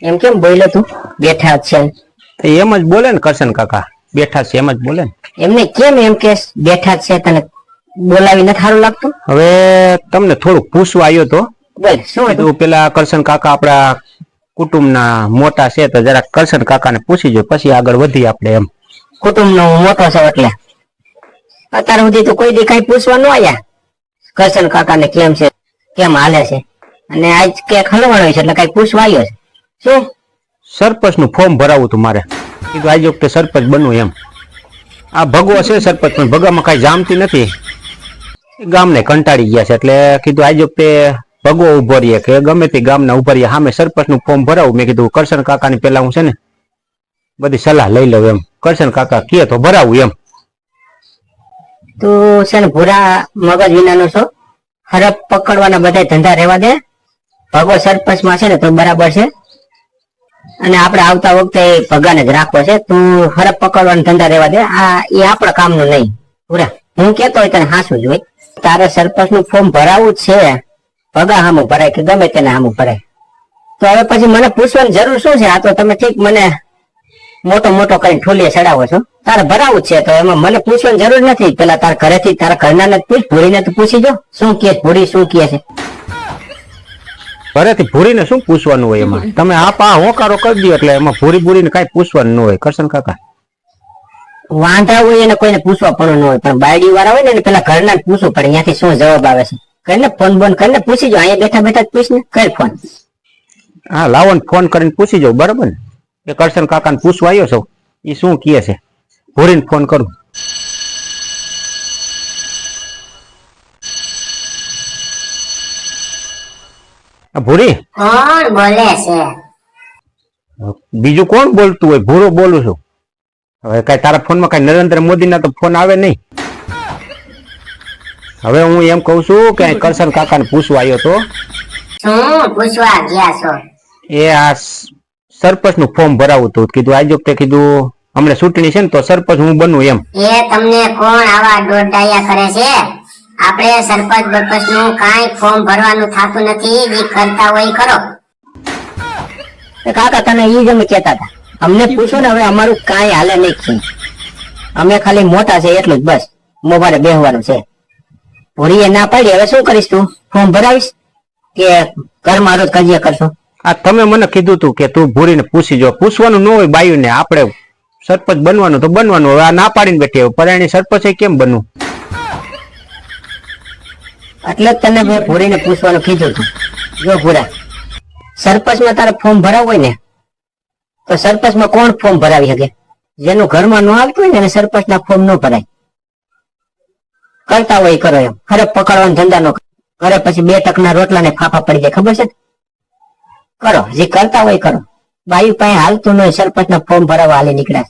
એમ કેમ બોલ્યો તું બેઠા જ છે? એમ જ બોલે ને કરશન કાકા, બેઠા છે એમ જ બોલે ને. એમને કેમ એમ કે બેઠા જ છે? તને બોલાવી નથી સારું લાગતું? હવે તમને થોડુંક પૂછવા આવ્યો તો. બોલ શું હતું? કીધું પેલા કરશન કાકા આપડા કુટુંબના મોટા છે તો જરા કરશન કાકાને પૂછી જો, પછી આગળ વધી આપણે એમ. કુટુંબ નો મોટો છે એટલે અત્યાર સુધી તો કોઈ દી કઈ પૂછવા ન આયા કરશન કાકાને કેમ છે, કેમ હાલે છે, અને આજ કે ખલવાણો છે એટલે કઈ પૂછવા આવ્યો છે શું? સરપંચ નું ફોર્મ ભરાવું હતું મારે, કીધું આજ વખતે સરપંચ બનવું એમ. આ ભગવો છે સરપંચ, પણ ભગામાં કઈ જામતી નથી, ગામને કંટાળી ગયા છે એટલે કીધું આજ વખતે ભગવો ઉભો રહીએ કે ગમે તે ગામના ઉભા રહીએ સામે સરપંચ નું ફોર્મ ભરાવું. મેં કીધું કરશન કાકા ની પેલા હું છે ને બધી સલાહ લઈ લઉં એમ, કરશન કાકા કે તો ભરાવું એમ. તું છે ને ભૂરા મગજ વિનાનો છો, હરપ પકડવાના બધા ધંધા રહેવા દે. ભગવો સરપંચ માં છે ને તો બરાબર છે, અને આપણે આવતા વખતે ભગાને જ રાખવો છે. તું હરપ પકડવાના ધંધા રહેવા દે, આ એ આપણા કામનું નહીં. ભૂરા હું કેતો હોય તને હાસું જ હોય. તારે સરપંચ નું ફોર્મ ભરાવું જ છે, ભગા હામું ભરાય કે ગમે તેને હામું ભરાય. તો હવે પછી મને પૂછવાની જરૂર શું છે? આ તો તમે ઠીક મને મોટો મોટો કઈ ઠોલીએ ચડાવો છો. તારે ભરાવું છે તો એમાં મને પૂછવાની જરૂર નથી. પેલા તારા ઘરેથી તારા ઘરના ને પૂછ, ભૂરીને તો પૂછી જો શું કે ભૂરી શું કે છે. ઘરેથી ભૂરીને શું પૂછવાનું હોય એમાં? તમે આ હોકારો કરી દો એટલે એમાં ભૂરી ભૂરીને કઈ પૂછવાનું ન હોય કરશન કાકા. વાંધા હોય એને કોઈને પૂછવા પણ ન હોય, પણ બાયડી વાળા હોય ને પેલા ઘરના જ પૂછવું પડે ત્યાંથી શું જવાબ આવે છે. કરીને ફોન બોન કરીને પૂછી જો, અહીંયા બેઠા બેઠા જ પૂછ ને, કર ફોન. હા લાવો ને ફોન કરીને પૂછી જાઉં, બરાબર ને? એ કરશન કાકા ને પૂછવા આવ્યો છો, એ શું કહે છે, ભૂરીને ફોન કરું. ભૂરી કોણ બોલે છે? બીજું કોણ બોલતું હોય? ભૂરો બોલું છું. હવે કઈ તારા ફોનમાં કઈ નરેન્દ્ર મોદી ના તો ફોન આવે નહીં. હવે હું એમ કઉ છું કે કરશન કાકા ને પૂછવા આવ્યો તો. શું પૂછવા ગયા છો? એ આ સરપંચ નું ફોર્મ ભરાવું હતું, કીધું આજ વખતે કીધું હમણાં ચૂંટણી છે ને તો સરપંચ હું બનવું એમ. એ તમને કોણ આવા દોડાયા કરે છે? આપણે સરપંચ બરપંચ નું કાંઈ ફોર્મ ભરવાનું થતું નથી, જે કરતા હોય કરો. કાકા તને ઈ જ અમે કહેતા હતા, અમને પૂછો ને હવે અમારું કાંઈ હાલે નહીં. અમે ખાલી મોટા છે એટલું જ બસ, મોબાઈલ બેહવાનું છે. ભૂરીએ ના પાડી, હવે શું કરીશ? તું ફોર્મ ભરાવીશ કે ઘરમાં રોજ કજિયા કરશો? આ તમે મને કીધું તું કે તું ભૂરીને પૂછી જો. પૂછવાનું ન હોય બાયું ને, આપણે સરપંચ બનવાનું તો બનવાનું. હવે આ ના પાડીને બેઠી, હવે પરાયણી સરપંચ કેમ બનવું? એટલે જ તને મેં ભૂરીને પૂછવાનું કીધું હતું. જો ભૂરા, સરપંચમાં તારે ફોર્મ ભરાવવું હોય ને તો સરપંચમાં કોણ ફોર્મ ભરાવી શકે? જેનું ઘરમાં ન આવતું હોય ને એને સરપંચના ફોર્મ ન ભરાય. કરતા હોય કરો એમ, ખરેખ પકડવાનો ધંધા નો કરે, પછી 2 ટકના રોટલા ને ફાફા પડી જાય, ખબર છે? કરો જે કરતા હોય કરો. બાયુ પાસે હાલતું ન હોય, સરપંચના ફોર્મ ભરાવવા હાલી નીકળ્યા.